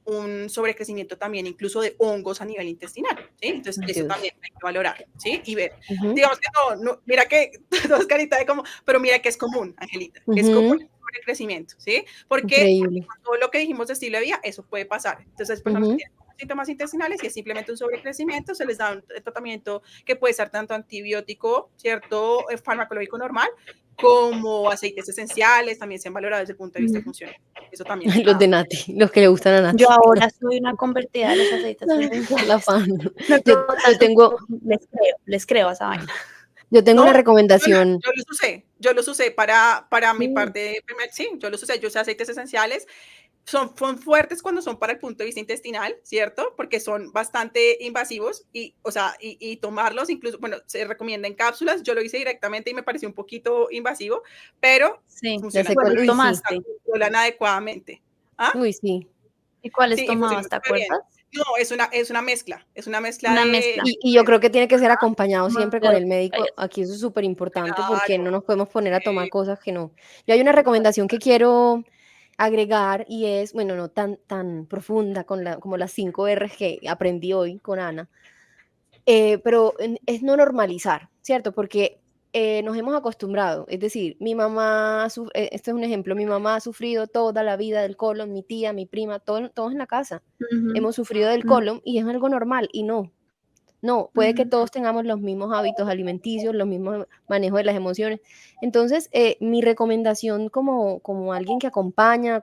un sobrecrecimiento también incluso de hongos a nivel intestinal, ¿sí? Entonces eso también hay que valorar, ¿sí? Y ver, digamos que no, mira que dos caritas de como, pero mira que es común, Angelita, que es común el crecimiento, ¿sí? Porque todo lo que dijimos de estilo de vida, eso puede pasar. Entonces, personas que tienen síntomas intestinales y es simplemente un sobrecrecimiento, se les da un tratamiento que puede ser tanto antibiótico, ¿cierto? Farmacológico normal, como aceites esenciales, también se han valorado desde el punto de vista funcional. Eso también. Los de Nati, los que le gustan a Nati. Yo ahora soy una convertida de los aceites esenciales. La fan. No, yo tengo... Les creo a esa vaina. Yo tengo una recomendación. Yo los usé para mi parte de primer, sí, yo los usé aceites esenciales. son fuertes cuando son para el punto de vista intestinal, ¿cierto? Porque son bastante invasivos y, o sea, y tomarlos incluso, bueno, se recomienda en cápsulas, yo lo hice directamente y me pareció un poquito invasivo, pero Sí. Ya funcionan sé cuál, ¿Cuáles uy, sí, tomaste? controlan adecuadamente. ¿Ah? uy, sí. ¿Y cuáles Sí, y funcionan tomabas? ¿Te súper bien. acuerdas? No, es una mezcla Una de, mezcla. Y yo creo que tiene que ser ajá, acompañado siempre con Pero, el médico. Aquí eso es súper importante porque no claro, nos podemos poner a tomar sí, cosas que no. Yo hay una recomendación que quiero agregar y es, bueno, no tan profunda como las 5 R's que aprendí hoy con Ana, pero es no normalizar, ¿cierto? Porque nos hemos acostumbrado, es decir, mi mamá, este es un ejemplo, mi mamá ha sufrido toda la vida del colon, mi tía, mi prima, todos en la casa ujú, hemos sufrido del ujú, colon y es algo normal y no, puede que ujú, todos tengamos los mismos hábitos alimenticios, los mismos manejos de las emociones. Entonces, mi recomendación como alguien que acompaña,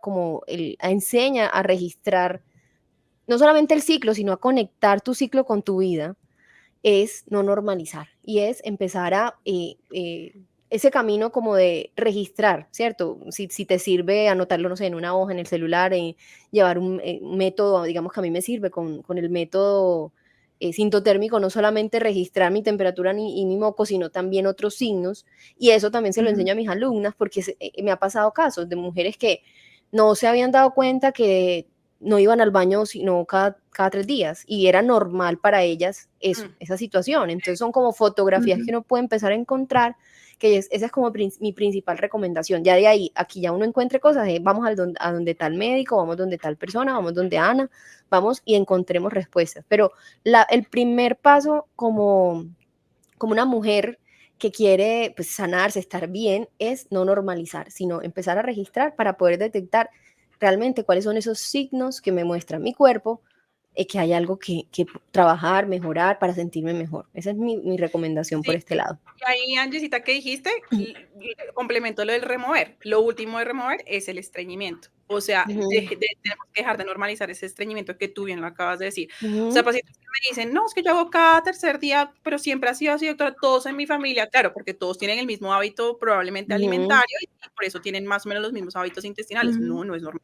enseña a registrar no solamente el ciclo, sino a conectar tu ciclo con tu vida, es no normalizar y es empezar ese camino como de registrar, ¿cierto? Si te sirve anotarlo, no sé, en una hoja, en el celular, llevar un método, digamos que a mí me sirve con el método sintotérmico, no solamente registrar mi temperatura y mi moco, sino también otros signos. Y eso también se lo ujú, enseño a mis alumnas porque me ha pasado casos de mujeres que no se habían dado cuenta que no iban al baño sino cada 3 días y era normal para ellas eso, mm, esa situación. Entonces son como fotografías que ujú, uno puede empezar a encontrar, esa es como mi principal recomendación. Ya de ahí, aquí ya uno encuentre cosas, vamos a donde tal médico, vamos donde tal persona, vamos donde Ana, vamos y encontremos respuestas. Pero el primer paso como una mujer que quiere pues, sanarse, estar bien, es no normalizar, sino empezar a registrar para poder detectar realmente cuáles son esos signos que me muestran mi cuerpo, que hay algo que trabajar, mejorar para sentirme mejor. Esa es mi recomendación por sí. este lado. Y ahí, Angesita, ¿qué dijiste? Complemento lo del remover. Lo último de remover es el estreñimiento. O sea, tenemos que dejar de normalizar ese estreñimiento que tú bien lo acabas de decir. O sea, Ujú, pacientes que me dicen, no, es que yo hago cada tercer día, pero siempre ha sido así, doctora, todos en mi familia, claro, porque todos tienen el mismo hábito probablemente ujú, alimentario y por eso tienen más o menos los mismos hábitos intestinales. ujú. No, no es normal.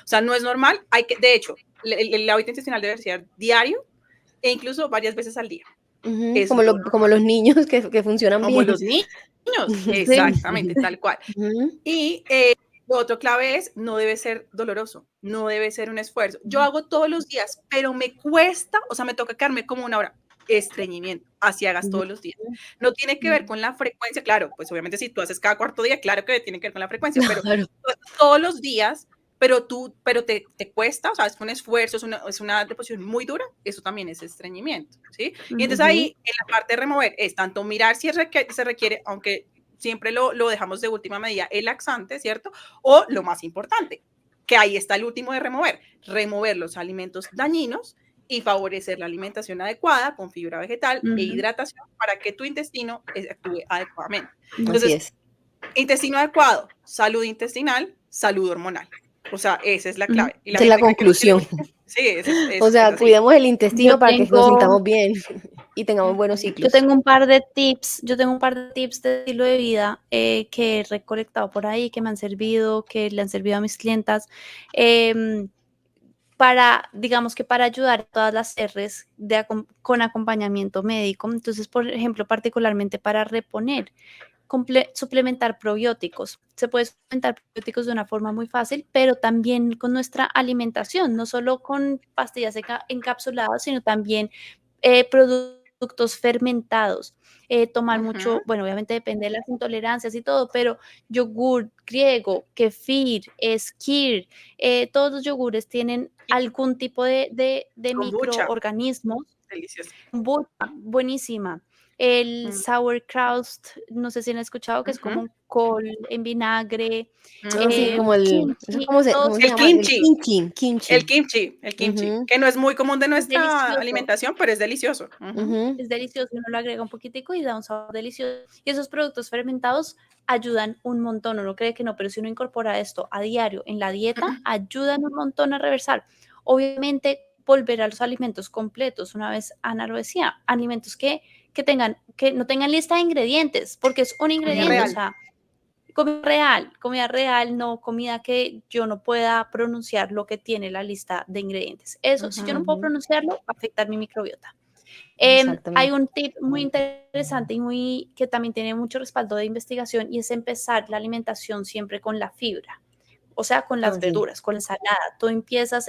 O sea, no es normal. De hecho, el hábito intestinal debe ser diario e incluso varias veces al día. ujú. Eso es lo Como normal. los niños que funcionan Como bien. los niños, Sí. exactamente, tal cual. Ujú, Y lo otro clave es, no debe ser doloroso, no debe ser un esfuerzo. Yo Ujú, hago todos los días, pero me cuesta, o sea, me toca quedarme como una hora. Estreñimiento, así hagas ujú, todos los días. No tiene que ver con la frecuencia, claro, pues obviamente si tú haces cada cuarto día, claro que tiene que ver con la frecuencia, pero claro. todos los días, pero te cuesta, o sea, es un esfuerzo, es una deposición muy dura, eso también es estreñimiento, ¿sí? Y entonces ujú, Ujú, ahí, en la parte de remover, es tanto mirar si se requiere, aunque siempre lo dejamos de última medida, el laxante, ¿cierto? O lo más importante, que ahí está el último de remover los alimentos dañinos y favorecer la alimentación adecuada con fibra vegetal e ujú, hidratación para que tu intestino actúe adecuadamente. así Entonces, es. intestino adecuado, salud intestinal, salud hormonal. O sea, esa es la ujú. clave. Y la Esa es la gente cree que no tiene conclusión. mucho. Sí, O es sea, así. cuidemos el Yo intestino para que nos tengo, sintamos bien y tengamos buenos Ujú. yo ciclos. tengo un par de tips, yo tengo un par de tips de estilo de vida que he recolectado por ahí, que me han servido, que le han servido a mis clientas, em, digamos que para ayudar a todas las R's con acompañamiento médico. Entonces, por ejemplo, particularmente para reponer. Suplementar probióticos. Se puede suplementar probióticos de una forma muy fácil, pero también con nuestra alimentación, no solo con pastillas encapsuladas, sino también productos fermentados. Tomar Ujú. mucho, bueno, obviamente depende de las intolerancias y todo, pero yogur griego, kefir, skyr, todos los yogures tienen algún tipo de Kombucha, microorganismos. delicioso. Kombucha, buenísima. El Mm, sauerkraut, no sé si han escuchado, que es ujú, como col en vinagre, Ah, sí, ujú. eso kimchi, cómo todos se El llama, el kimchi, kimchi. el kimchi, Ujú, que no es muy común de es nuestra delicioso, alimentación, pero es delicioso. Ujú. ujú, es delicioso, uno lo agrega un poquitico y da un sabor delicioso. Y esos productos fermentados ayudan un montón, uno cree que no, pero si uno incorpora esto a diario en la dieta, ayudan un montón a reversar. Obviamente, volver a los alimentos completos, una vez Ana lo decía, alimentos que no tengan lista de ingredientes, porque es un Comida ingrediente, o real. sea, comida real, no comida que yo no pueda pronunciar lo que tiene la lista de ingredientes. Eso, si yo no puedo Ujú. pronunciarlo, va a afectar mi microbiota. Hay Exactamente. un tip muy interesante y que también tiene mucho respaldo de investigación, y es empezar la alimentación siempre con la fibra, o sea, con las Ah, sí. verduras, con la ensalada. Tú empiezas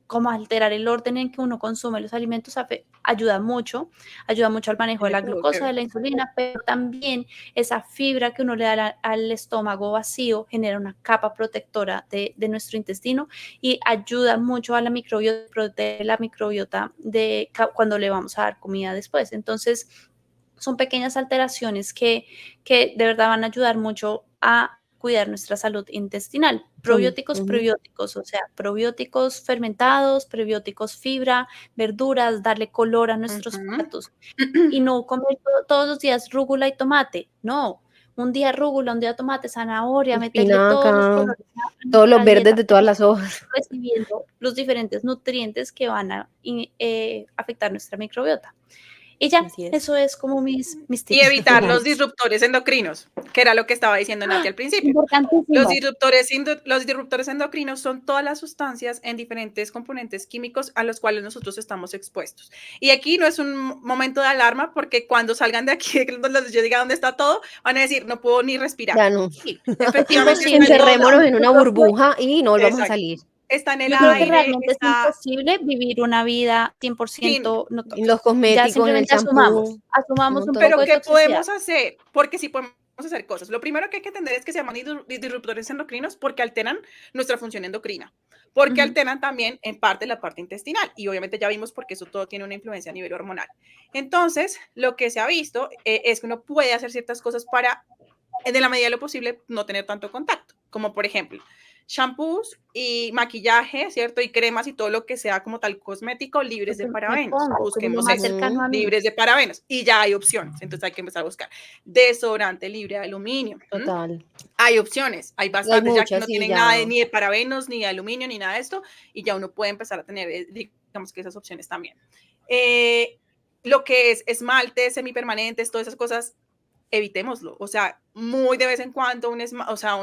como a alterar el orden en que uno consume los alimentos, ayuda mucho al manejo de la glucosa, de la insulina, pero también esa fibra que uno le da al estómago vacío genera una capa protectora de nuestro intestino y ayuda mucho a la microbiota, protege la microbiota cuando le vamos a dar comida después. Entonces, son pequeñas alteraciones que de verdad van a ayudar mucho a cuidar nuestra salud intestinal. Probióticos, Ujú. prebióticos, o sea, probióticos fermentados, prebióticos fibra, verduras, darle color a nuestros platos y no comer todos los días rúgula y tomate, no. Un día rúgula, un día tomate, zanahoria, meterle todos los Espinaca, colores a todos los nuestra verdes dieta de para todas que las hojas. recibiendo los diferentes nutrientes que van a afectar nuestra microbiota. Y ya, Así es. eso es como mis Y tips evitar los finales. disruptores endocrinos, que era lo que estaba diciendo Nati al principio. Importantísimo. Los disruptores endocrinos son todas las sustancias en diferentes componentes químicos a los cuales nosotros estamos expuestos. Y aquí no es un momento de alarma, porque cuando salgan de aquí, cuando yo diga dónde está todo, van a decir, no puedo ni respirar. Ya no. Sí, efectivamente está Imposible. en todos lados. Encerrémonos en una Yo creo que burbuja y no volvamos a Exacto. salir. Está en el Yo creo que aire, realmente es está imposible vivir una vida sin, 100% no En los tóxica. Ya cosméticos, en el simplemente champú, un asumamos un montón de pero poco de cosas. ¿qué toxicidad. podemos hacer? Porque sí podemos hacer cosas. Lo primero que hay que entender es que se llaman disruptores endocrinos porque alteran nuestra función endocrina, porque Ujú. alteran también en parte la parte intestinal, y obviamente ya vimos porque eso todo tiene una influencia a nivel hormonal. Entonces, lo que se ha visto es que uno puede hacer ciertas cosas para, en la medida de lo posible, no tener tanto contacto, como por ejemplo, shampoos y maquillaje, ¿cierto? Y cremas y todo lo que sea como tal cosmético libres Lo de que me parabenos. pongo, que es lo Busquemos más eso, cercano a mí. libres de parabenos. Y ya hay opciones, entonces hay que empezar a buscar. Desodorante libre de aluminio. Total. Hay opciones, hay Y hay bastantes ya que muchas, no sí, tienen nada ya. ni de parabenos, ni de aluminio, ni nada de esto, y ya uno puede empezar a tener, digamos que esas opciones también. Lo que es esmaltes, semipermanentes, todas esas cosas, evitémoslo. O sea, muy de vez en cuando, o sea,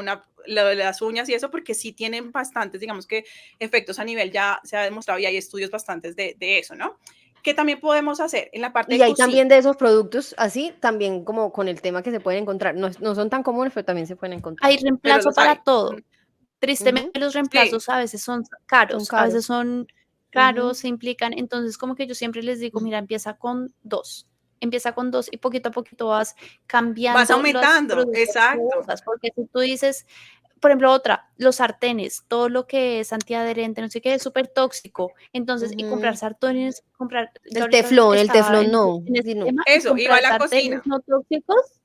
lo de las uñas y eso, porque sí tienen bastantes, digamos que efectos a nivel, ya se ha demostrado y hay estudios bastantes de eso, ¿no? ¿Qué también podemos hacer en la parte Y de hay cocina? también de esos productos así, también como con el tema que se pueden encontrar. No, no son tan comunes, pero también se pueden encontrar. Hay Pero reemplazo los hay. para todo. Ujú. Tristemente, los Sí. reemplazos a veces son Son caros, a veces caros. son Ujú. caros, se implican. Entonces, como que yo siempre les digo, mira, empieza con 2 y poquito a poquito vas Vas cambiando los aumentando, productos que exacto. usas, porque si tú dices, por ejemplo, los sartenes, todo lo que es antiadherente, no sé qué, es súper tóxico. Entonces, y comprar Ujú. sartenes, yo El ahorita teflón estaba no. en ese Sí, no. tema, y Eso, iba a comprar la sartenes cocina. no tóxicos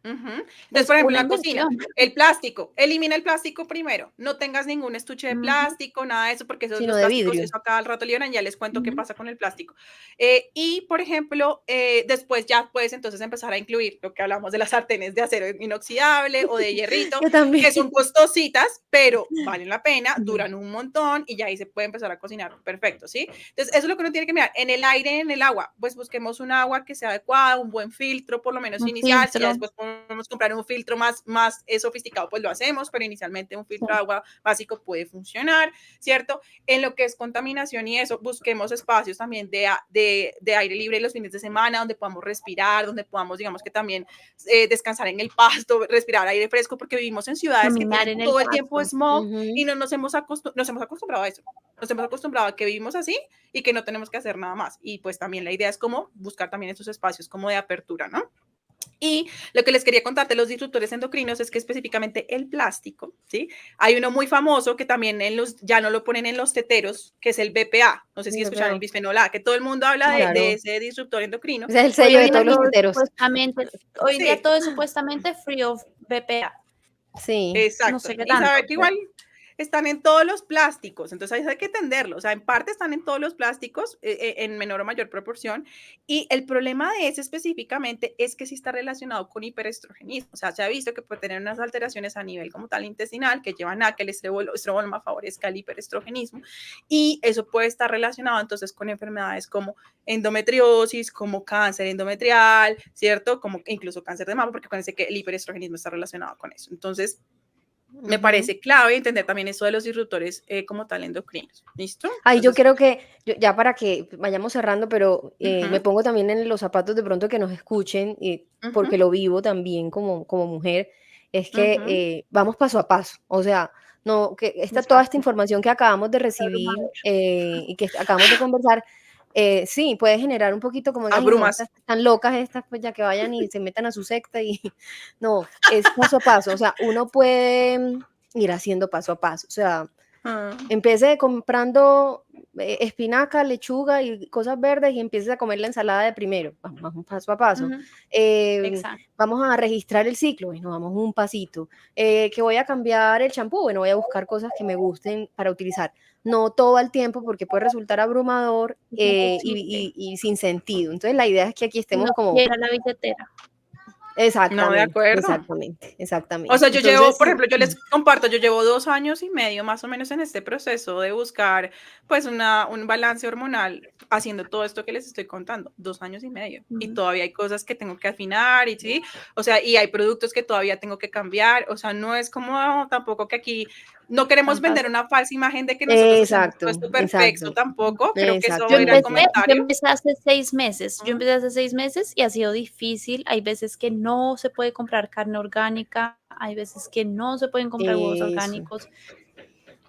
Entonces, es por ejemplo, en una la cocina, inversión. el plástico, elimina el plástico primero. No tengas ningún estuche de Ujú, plástico, nada de eso, porque esos, Sino los de plásticos, vidrio. eso a cada rato liberan, ya les cuento qué ujú. pasa con el plástico. Y, por ejemplo, después ya puedes entonces empezar a incluir lo que hablamos de las sartenes de acero inoxidable o de hierrito, Yo también. que son costositas, pero valen la pena, Ujú. duran un montón y ya ahí se puede empezar a cocinar. Perfecto, ¿sí? Entonces, eso es lo que uno tiene que mirar. En el aire, en el agua, pues busquemos un agua que sea adecuada, un buen filtro, por lo menos Un inicial. Si ya filtro. después podemos comprar un filtro más sofisticado, pues lo hacemos, pero inicialmente un Sí. filtro de agua básico puede funcionar, ¿cierto? En lo que es contaminación y eso, busquemos espacios también de aire libre los fines de semana, donde podamos respirar, donde podamos, digamos que también descansar en el pasto, respirar aire fresco, porque vivimos en ciudades que Caminar tienen en el todo el tiempo pasto. smog y Ujú. no nos hemos acostumbrado a eso. Nos hemos acostumbrado a que vivimos así y que no tenemos que hacer nada más. Y pues también la idea es como buscar también esos espacios como de apertura, ¿no? Y lo que les quería contar de los disruptores endocrinos es que específicamente el plástico, ¿sí? Hay uno muy famoso que también ya no lo ponen en los teteros, que es el BPA. No sé si escucharon el BPA. bisfenol A, que todo el mundo habla No. de Claro. ese disruptor endocrino. Ese es el Hoy sello en de Hoy día todos en los día todo, todo es teteros. supuestamente, hoy en día sí, todo es supuestamente free of BPA. Sí. No exacto. sé qué Y tanto, saber que pero igual están en todos los plásticos, entonces ahí hay que entenderlo, o sea, en parte están en todos los plásticos, en menor o mayor proporción, y el problema de ese específicamente es que sí está relacionado con hiperestrogenismo, o sea, se ha visto que puede tener unas alteraciones a nivel como tal intestinal que llevan a que el estroboloma favorezca el hiperestrogenismo, y eso puede estar relacionado entonces con enfermedades como endometriosis, como cáncer endometrial, ¿cierto? Como incluso cáncer de mama, porque acuérdense que el hiperestrogenismo está relacionado con eso. Entonces, me parece clave entender también eso de los disruptores como tal endocrinos. ¿Listo? Ay, yo Entonces, creo que, ya para que vayamos cerrando, pero me ujú, pongo también en los zapatos de pronto que nos escuchen, porque ujú, lo vivo también como mujer, es que ujú, vamos paso a paso. O sea, no, que toda esta exacto. información que acabamos de recibir Abrumador. y que acabamos de conversar, sí, puede generar un poquito como, ay, no, Abrumas. estas están locas estas, pues ya que vayan y se metan a su secta y no, es paso a paso. O sea, uno puede ir haciendo paso a paso. O sea, Ah, empecé comprando espinaca, lechuga y cosas verdes y empieces a comer la ensalada de primero. Vamos paso a paso. ujú, Exacto. Vamos a registrar el ciclo. Bueno, vamos un pasito. Que voy a cambiar el champú. Bueno, voy a buscar cosas que me gusten para utilizar. No todo al tiempo porque puede resultar abrumador Es imposible. y sin sentido. Entonces la idea es que aquí estemos No como... quiera la billetera. no, de Exactamente, acuerdo. exactamente, O exactamente. sea, yo llevo, Entonces, por ejemplo, yo les comparto, yo llevo 2 años y medio más o menos en este proceso de buscar pues un balance hormonal haciendo todo esto que les estoy contando, 2 años y medio. Y Ujú. todavía hay cosas que tengo que afinar y sí, o sea, y hay productos que todavía tengo que cambiar, o sea, no es como tampoco que aquí no queremos Tan vender fácil. una falsa imagen de que nosotros hacemos todo exacto, esto perfecto exacto, tampoco, creo que eso Yo era el exactamente. empecé, yo comentario. empecé hace 6 meses. Yo Ujú, empecé hace 6 meses y ha sido difícil. Hay veces que no se puede comprar carne orgánica, hay veces que no se pueden comprar huevos Eso. orgánicos.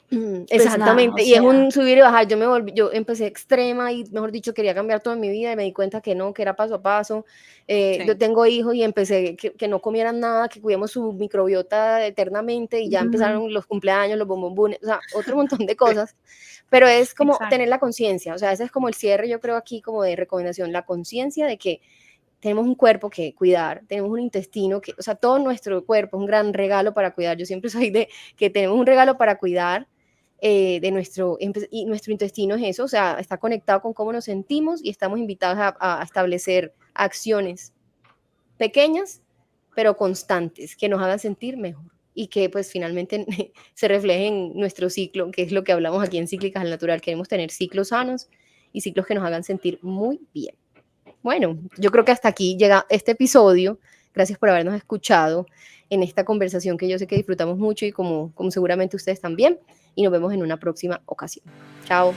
Pues nada, o Exactamente, y es sea, un subir y bajar. Yo empecé extrema y, mejor dicho, quería cambiar toda mi vida y me di cuenta que no, que era paso a paso. Yo sí. tengo hijos y empecé que no comieran nada, que cuidemos su microbiota eternamente y ya ujú, empezaron los cumpleaños, los bombombones, o sea, otro montón de cosas. Pero es como tener exacto. la conciencia, o sea, ese es como el cierre, yo creo aquí como de recomendación, la conciencia de que tenemos un cuerpo que cuidar, tenemos un intestino que, o sea, todo nuestro cuerpo es un gran regalo para cuidar. Yo siempre soy de que tenemos un regalo para cuidar de y nuestro intestino es eso, o sea, está conectado con cómo nos sentimos y estamos invitados a establecer acciones pequeñas, pero constantes, que nos hagan sentir mejor y que pues finalmente se refleje en nuestro ciclo, que es lo que hablamos aquí en Cíclicas al Natural. Queremos tener ciclos sanos y ciclos que nos hagan sentir muy bien. Bueno, yo creo que hasta aquí llega este episodio. Gracias por habernos escuchado en esta conversación que yo sé que disfrutamos mucho y como seguramente ustedes también. Y nos vemos en una próxima ocasión. Chao.